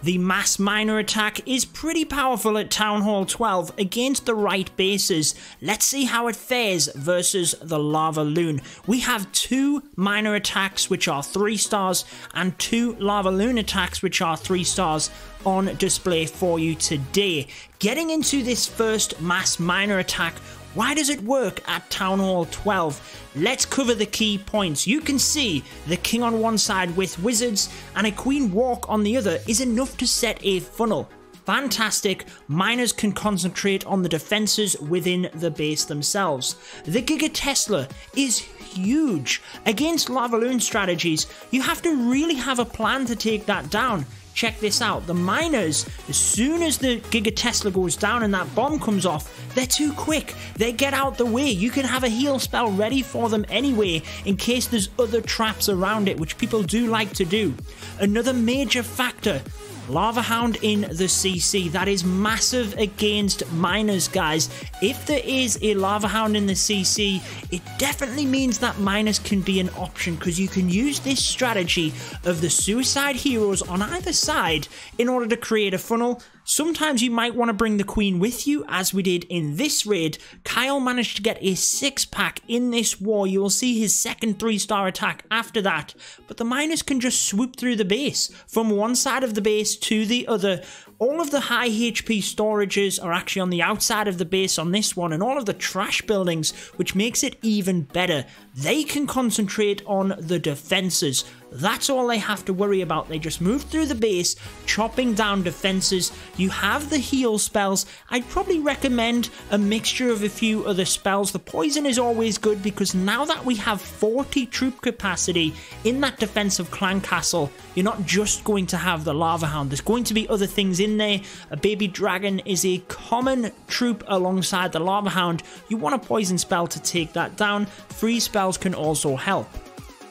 The mass miner attack is pretty powerful at Town Hall 12 against the right bases. Let's see how it fares versus the LavaLoon. We have 2 miner attacks which are 3 stars and 2 LavaLoon attacks which are 3 stars on display for you today. Getting into this first mass miner attack, why does it work at Town Hall 12? Let's cover the key points. You can see the king on one side with wizards and a queen walk on the other is enough to set a funnel. Fantastic, miners can concentrate on the defenses within the base themselves. The Giga Tesla is huge. Against LavaLoon strategies, you have to really have a plan to take that down. Check this out, the miners, as soon as the Giga Tesla goes down and that bomb comes off, they're too quick, they get out the way. You can have a heal spell ready for them anyway, in case there's other traps around it, which people do like to do. Another major factor, Lava Hound in the CC, that is massive against miners, guys. If there is a Lava Hound in the CC, it definitely means that miners can be an option, because you can use this strategy of the suicide heroes on either side in order to create a funnel. Sometimes you might want to bring the queen with you, as we did in this raid. Kyle managed to get a 6-pack in this war. You will see his second 3-star attack after that. But the miners can just swoop through the base, from one side of the base to the other. All of the high HP storages are actually on the outside of the base on this one, and all of the trash buildings, which makes it even better. They can concentrate on the defenses. That's all they have to worry about. They just move through the base, chopping down defenses. You have the heal spells. I'd probably recommend a mixture of a few other spells. The poison is always good, because now that we have 40 troop capacity in that defensive clan castle, you're not just going to have the Lava Hound. There's going to be other things in there. A baby dragon is a common troop alongside the Lava Hound. You want a poison spell to take that down. Freeze spells can also help.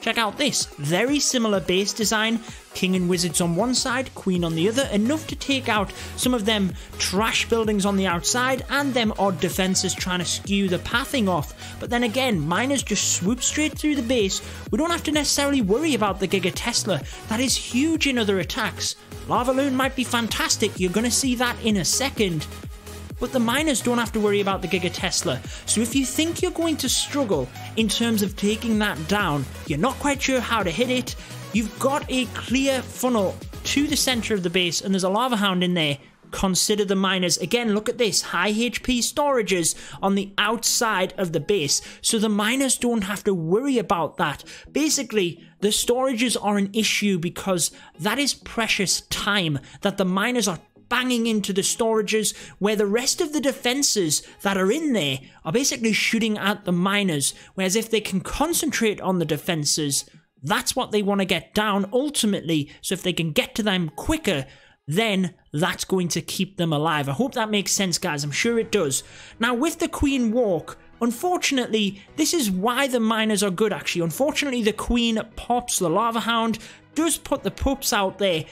Check out this, very similar base design, king and wizards on one side, queen on the other, enough to take out some of them trash buildings on the outside and them odd defenses trying to skew the pathing off. But then again, miners just swoop straight through the base. We don't have to necessarily worry about the Giga Tesla. That is huge in other attacks. LavaLoon might be fantastic, you're going to see that in a second. But the miners don't have to worry about the Giga Tesla. So if you think you're going to struggle in terms of taking that down, you're not quite sure how to hit it, you've got a clear funnel to the center of the base and there's a Lava Hound in there, consider the miners. Again, look at this, high HP storages on the outside of the base. So the miners don't have to worry about that. Basically, the storages are an issue because that is precious time that the miners are banging into the storages, where the rest of the defenses that are in there are basically shooting at the miners. Whereas if they can concentrate on the defenses, that's what they want to get down ultimately. So if they can get to them quicker, then that's going to keep them alive. I hope that makes sense, guys. I'm sure it does. Now, with the queen walk, unfortunately, this is why the miners are good, actually. Unfortunately, the queen pops the Lava Hound, does put the pups out there.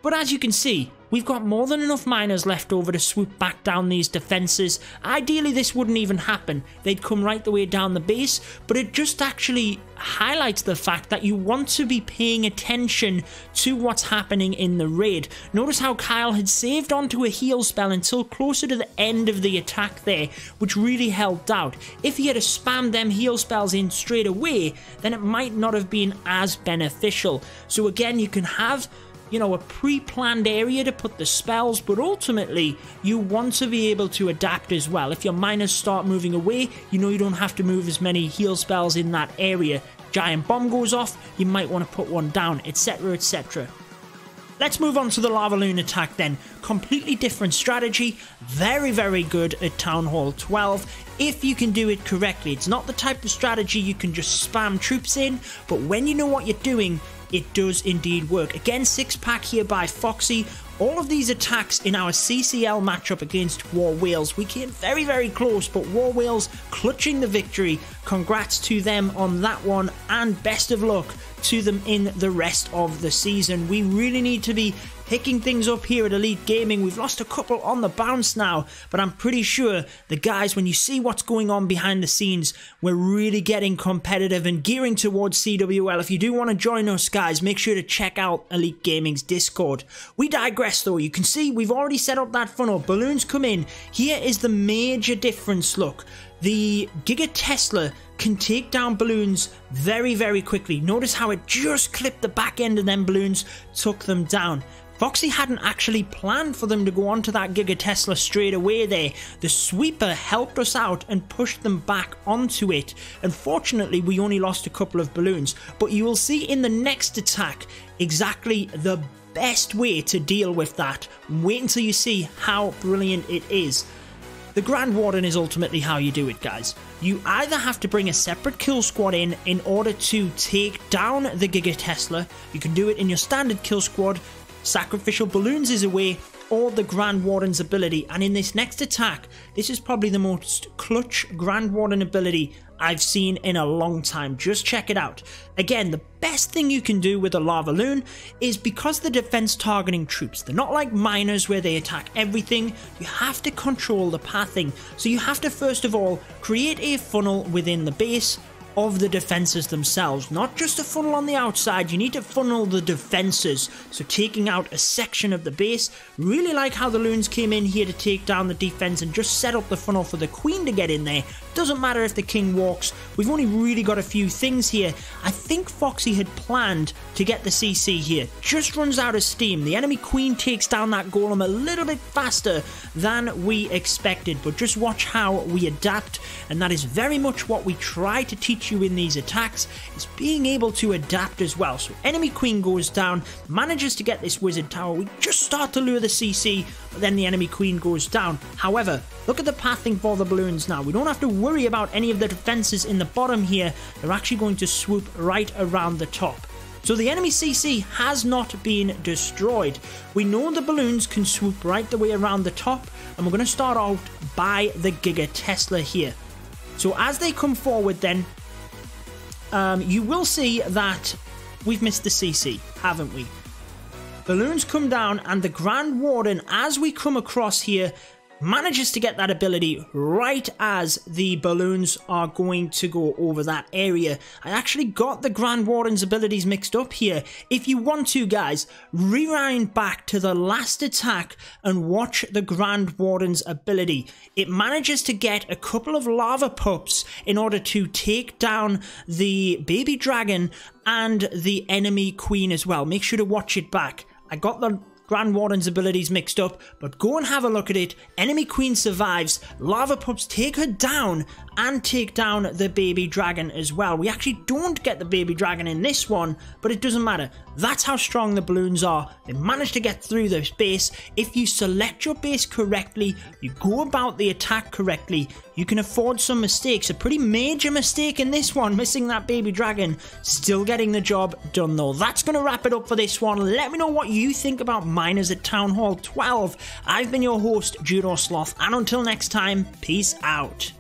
But as you can see, we've got more than enough miners left over to swoop back down these defenses. Ideally, this wouldn't even happen. They'd come right the way down the base, but it just actually highlights the fact that you want to be paying attention to what's happening in the raid. Notice how Kyle had saved onto a heal spell until closer to the end of the attack there, which really helped out. If he had spammed them heal spells in straight away, then it might not have been as beneficial. So again, you can have, you know, a pre-planned area to put the spells, but ultimately you want to be able to adapt as well. If your miners start moving away, you know you don't have to move as many heal spells in that area. Giant bomb goes off, you might want to put one down, etc, etc. Let's move on to the LavaLoon attack then. Completely different strategy, very, very good at Town Hall 12 if you can do it correctly. It's not the type of strategy you can just spam troops in, but when you know what you're doing, it does indeed work. Again, 6-pack here by Foxy. All of these attacks in our CCL matchup against War Whales, we came very, very close, but War Whales clutching the victory. Congrats to them on that one, and best of luck to them in the rest of the season. We really need to be picking things up here at Elite Gaming. We've lost a couple on the bounce now, but I'm pretty sure the guys, when you see what's going on behind the scenes, we're really getting competitive and gearing towards CWL. If you do want to join us, guys, make sure to check out Elite Gaming's Discord. We digress though. You can see we've already set up that funnel. Balloons come in. Here is the major difference. Look, the Giga Tesla can take down balloons very, very quickly. Notice how it just clipped the back end of them balloons, took them down. Foxy hadn't actually planned for them to go onto that Giga Tesla straight away there. The sweeper helped us out and pushed them back onto it. Unfortunately, we only lost a couple of balloons, but you will see in the next attack exactly the best way to deal with that. Wait until you see how brilliant it is. The Grand Warden is ultimately how you do it, guys. You either have to bring a separate kill squad in order to take down the Giga Tesla. You can do it in your standard kill squad. Sacrificial Balloons is a way, or the Grand Warden's ability. And in this next attack, this is probably the most clutch Grand Warden ability I've seen in a long time. Just check it out. Again, the best thing you can do with a LavaLoon is, because the defense targeting troops, they're not like miners where they attack everything. You have to control the pathing. So you have to first of all create a funnel within the base of the defenses themselves, not just a funnel on the outside. You need to funnel the defenses, so taking out a section of the base. Really like how the loons came in here to take down the defense and just set up the funnel for the queen to get in there. Doesn't matter if the king walks. We've only really got a few things here. I think Foxy had planned to get the CC here. Just runs out of steam. The enemy queen takes down that golem a little bit faster than we expected, but just watch how we adapt, and that is very much what we try to teach you in these attacks, is being able to adapt as well. So enemy queen goes down, manages to get this wizard tower. We just start to lure the CC, but then the enemy queen goes down. However, look at the pathing for the balloons now. We don't have to worry about any of the defenses in the bottom here. They're actually going to swoop right around the top. So the enemy CC has not been destroyed. We know the balloons can swoop right the way around the top, and we're going to start out by the Giga Tesla here. So as they come forward then, you will see that we've missed the CC, haven't we? Balloons come down, and the Grand Warden, as we come across here, manages to get that ability right as the balloons are going to go over that area. I actually got the Grand Warden's abilities mixed up here. If you want to, guys, rewind back to the last attack and watch the Grand Warden's ability. It manages to get a couple of lava pups in order to take down the baby dragon and the enemy queen as well. Make sure to watch it back. I got the Grand Warden's abilities mixed up, but go and have a look at it. Enemy queen survives, lava pups take her down and take down the baby dragon as well. We actually don't get the baby dragon in this one, but it doesn't matter. That's how strong the balloons are. They manage to get through this base. If you select your base correctly, you go about the attack correctly, you can afford some mistakes. A pretty major mistake in this one, missing that baby dragon. Still getting the job done though. That's going to wrap it up for this one. Let me know what you think about Miners at Town Hall 12. I've been your host, Judo Sloth, and until next time, peace out.